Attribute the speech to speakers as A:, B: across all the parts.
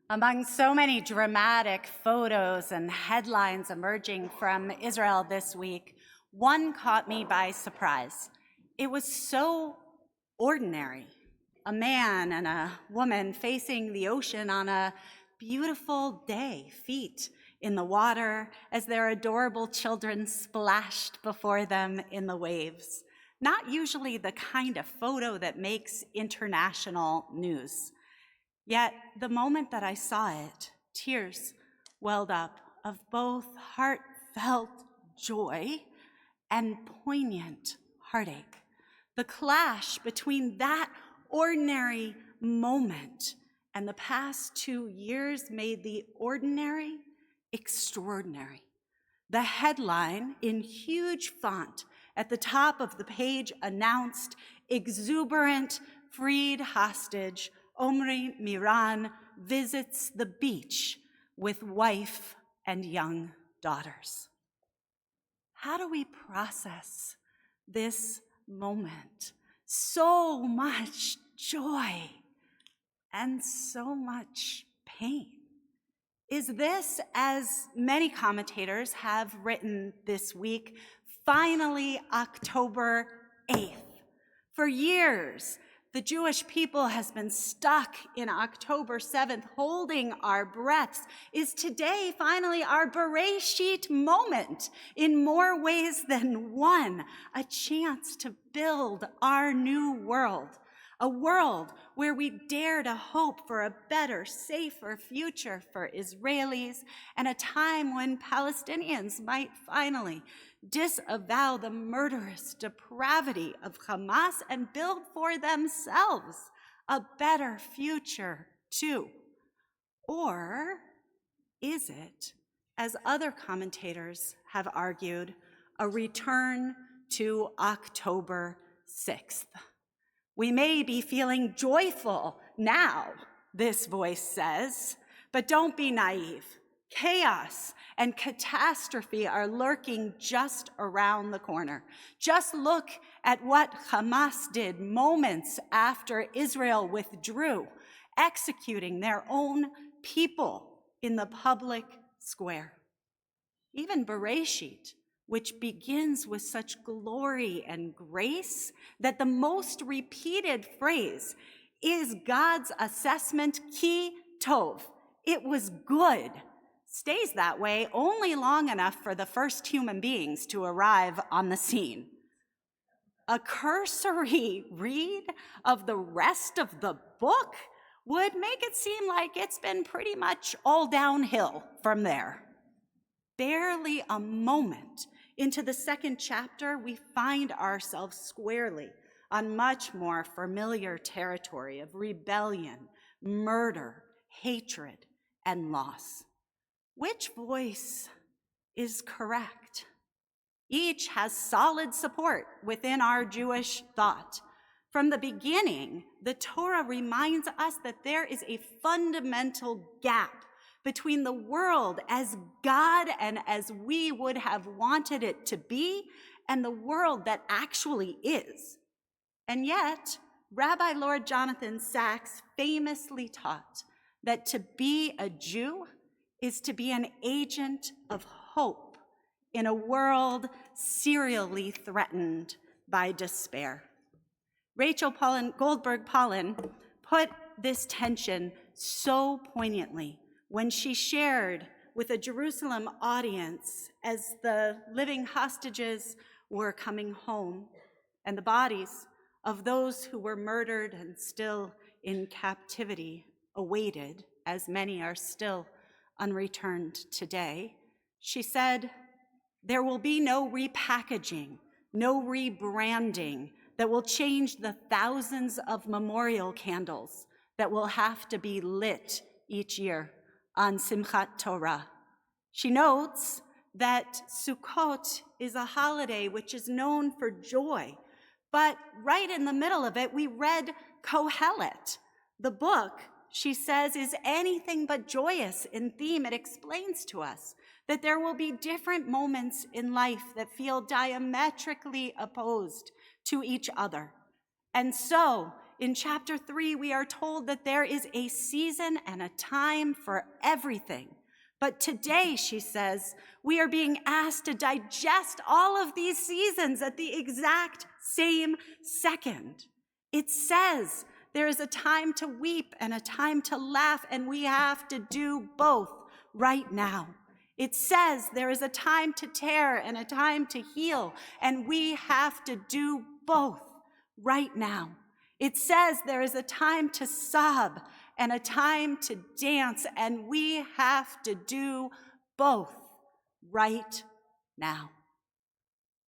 A: Among so many dramatic photos and headlines emerging from Israel this week, one caught me by surprise. It was so ordinary. A man and a woman facing the ocean on a beautiful day, feet in the water as their adorable children splashed before them in the waves. Not usually the kind of photo that makes international news. Yet the moment that I saw it, tears welled up of both heartfelt joy and poignant heartache. The clash between that ordinary moment and the past 2 years made the ordinary extraordinary. The headline in huge font at the top of the page announced, "Exuberant freed hostage Omri Miran visits the beach with wife and young daughters." How do we process this moment? So much joy and so much pain. Is this, as many commentators have written this week, finally October 8th? For years, the Jewish people has been stuck in October 7th, holding our breaths. Is today finally our Bereshit moment in more ways than one, a chance to build our new world, a world where we dare to hope for a better, safer future for Israelis, and a time when Palestinians might finally disavow the murderous depravity of Hamas and build for themselves a better future too? Or is it, as other commentators have argued, a return to October 6th? We may be feeling joyful now, this voice says, but don't be naive. Chaos and catastrophe are lurking just around the corner. Just look at what Hamas did moments after Israel withdrew, executing their own people in the public square. Even Bereshit, which begins with such glory and grace that the most repeated phrase is God's assessment, ki tov, it was good, stays that way only long enough for the first human beings to arrive on the scene. A cursory read of the rest of the book would make it seem like it's been pretty much all downhill from there. Barely a moment into the second chapter, we find ourselves squarely on much more familiar territory of rebellion, murder, hatred, and loss. Which voice is correct? Each has solid support within our Jewish thought. From the beginning, the Torah reminds us that there is a fundamental gap between the world as God and as we would have wanted it to be and the world that actually is. And yet, Rabbi Lord Jonathan Sacks famously taught that to be a Jew is to be an agent of hope in a world serially threatened by despair. Rachel Goldberg-Pollen put this tension so poignantly when she shared with a Jerusalem audience as the living hostages were coming home and the bodies of those who were murdered and still in captivity awaited, as many are still unreturned today. She said, "There will be no repackaging, no rebranding that will change the thousands of memorial candles that will have to be lit each year on Simchat Torah." She notes that Sukkot is a holiday which is known for joy, but right in the middle of it, we read Kohelet. The book, she says, is anything but joyous in theme. It explains to us that there will be different moments in life that feel diametrically opposed to each other. And so, in chapter 3, we are told that there is a season and a time for everything. But today, she says, we are being asked to digest all of these seasons at the exact same second. It says there is a time to weep and a time to laugh, and we have to do both right now. It says there is a time to tear and a time to heal, and we have to do both right now. It says there is a time to sob and a time to dance, and we have to do both right now.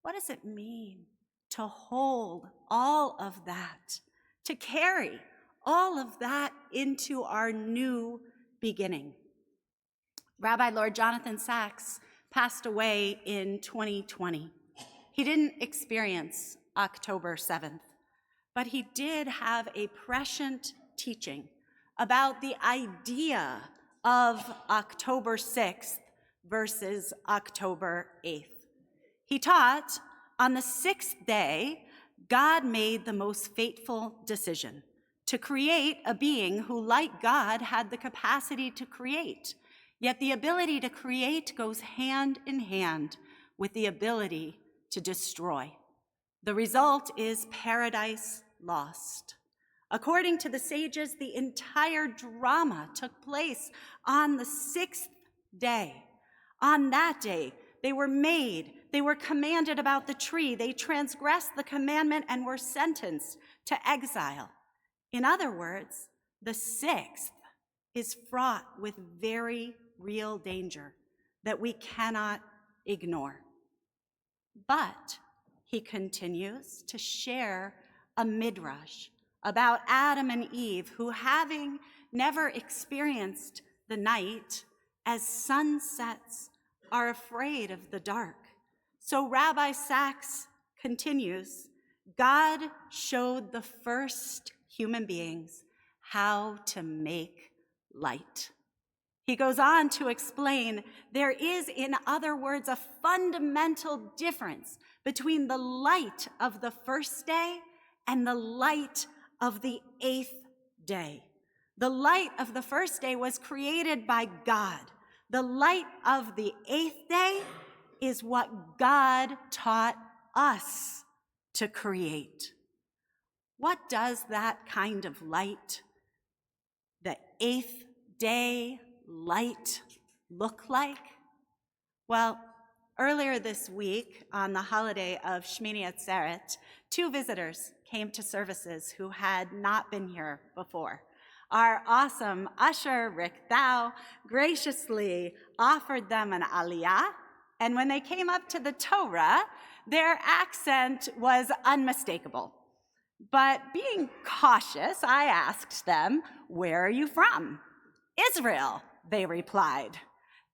A: What does it mean to hold all of that, to carry all of that into our new beginning? Rabbi Lord Jonathan Sacks passed away in 2020. He didn't experience October 7th, but he did have a prescient teaching about the idea of October 6th versus October 8th. He taught, on the 6th day, God made the most fateful decision to create a being who, like God, had the capacity to create. Yet the ability to create goes hand in hand with the ability to destroy. The result is paradise lost. According to the sages, the entire drama took place on the 6th day. On that day, they were made, they were commanded about the tree, they transgressed the commandment and were sentenced to exile. In other words, the 6th is fraught with very real danger that we cannot ignore. But he continues to share a midrash about Adam and Eve, who, having never experienced the night, as sun sets, are afraid of the dark. So Rabbi Sacks continues, God showed the first human beings how to make light. He goes on to explain there is, in other words, a fundamental difference between the light of the first day and the light of the 8th day. The light of the first day was created by God. The light of the 8th day is what God taught us to create. What does that kind of light, the 8th day light, look like? Well, earlier this week, on the holiday of Shmini Atzeret, 2 visitors came to services who had not been here before. Our awesome usher, Rick Thau, graciously offered them an aliyah, and when they came up to the Torah, their accent was unmistakable. But being cautious, I asked them, "Where are you from?" "Israel," they replied.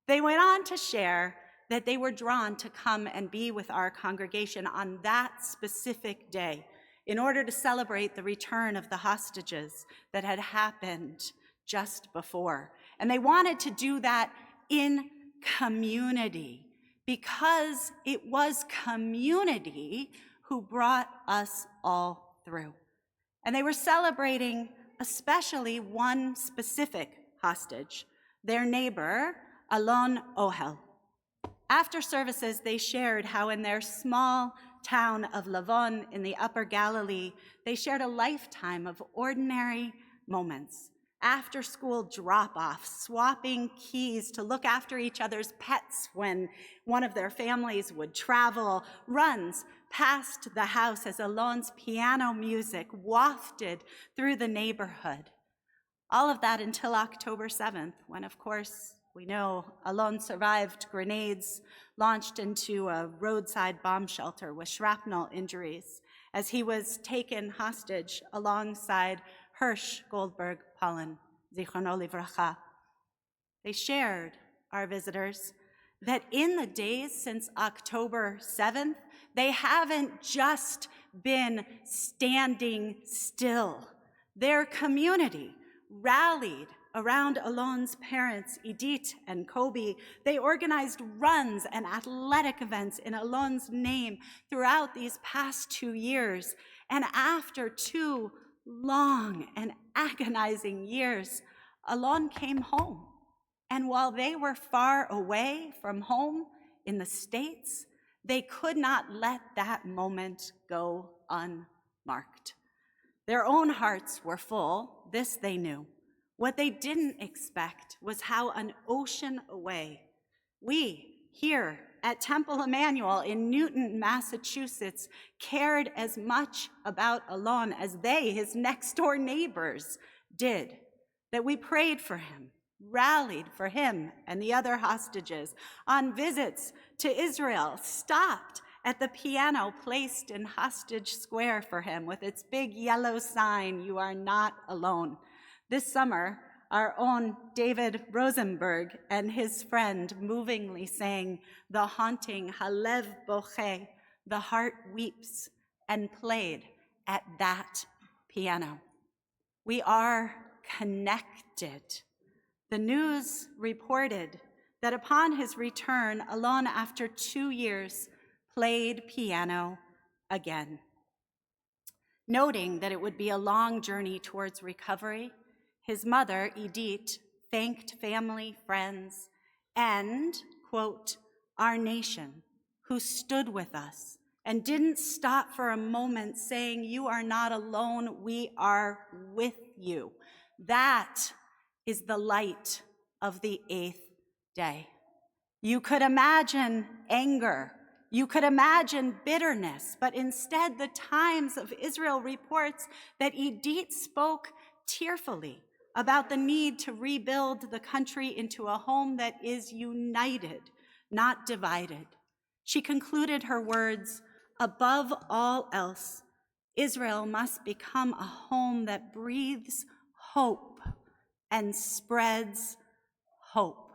A: They went on to share that they were drawn to come and be with our congregation on that specific day in order to celebrate the return of the hostages that had happened just before. And they wanted to do that in community, because it was community who brought us all through. And they were celebrating especially one specific hostage, their neighbor, Alon Ohel. After services, they shared how in their small town of Lavon in the Upper Galilee, they shared a lifetime of ordinary moments. After-school drop-offs, swapping keys to look after each other's pets when one of their families would travel, runs past the house as Alon's piano music wafted through the neighborhood. All of that until October 7th, when, of course, we know Alon survived grenades launched into a roadside bomb shelter with shrapnel injuries as he was taken hostage alongside Hirsch Goldberg Pollen, Zichrono Livracha. They shared, our visitors, that in the days since October 7th, they haven't just been standing still. Their community rallied around Alon's parents, Edith and Kobe. They organized runs and athletic events in Alon's name throughout these past 2 years. And after 2 long and agonizing years, Alon came home. And while they were far away from home in the States, they could not let that moment go unmarked. Their own hearts were full, this they knew. What they didn't expect was how an ocean away, we here at Temple Emmanuel in Newton, Massachusetts, cared as much about Alon as they, his next door neighbors, did, that we prayed for him, rallied for him and the other hostages, on visits to Israel, stopped at the piano placed in Hostage Square for him with its big yellow sign, "You are not alone." This summer, our own David Rosenberg and his friend movingly sang the haunting Halev Boche, "The Heart Weeps," and played at that piano. We are connected. The news reported that upon his return, Alon, after 2 years, played piano again. Noting that it would be a long journey towards recovery, his mother, Edith, thanked family, friends, and, quote, our nation, who stood with us and didn't stop for a moment saying, "You are not alone, we are with you." That is the light of the 8th day. You could imagine anger, you could imagine bitterness, but instead the Times of Israel reports that Edith spoke tearfully about the need to rebuild the country into a home that is united, not divided. She concluded her words, "Above all else, Israel must become a home that breathes hope and spreads hope."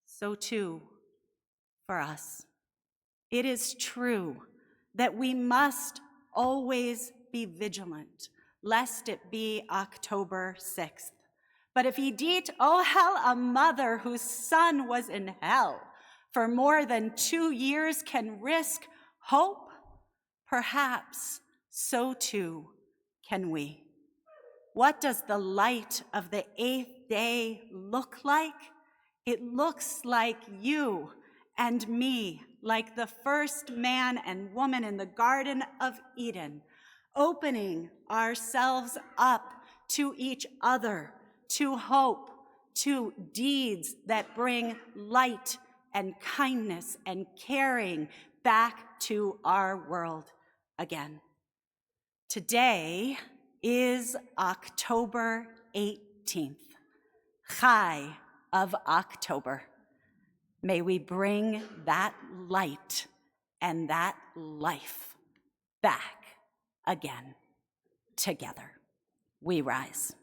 A: So too for us. It is true that we must always be vigilant, lest it be October 6th. But if Edith, oh hell, a mother whose son was in hell for more than 2 years, can risk hope, perhaps so too can we. What does the light of the 8th day look like? It looks like you and me, like the first man and woman in the Garden of Eden, opening ourselves up to each other, to hope, to deeds that bring light and kindness and caring back to our world again. Today is October 18th, Chai of October. May we bring that light and that life back again together. We rise.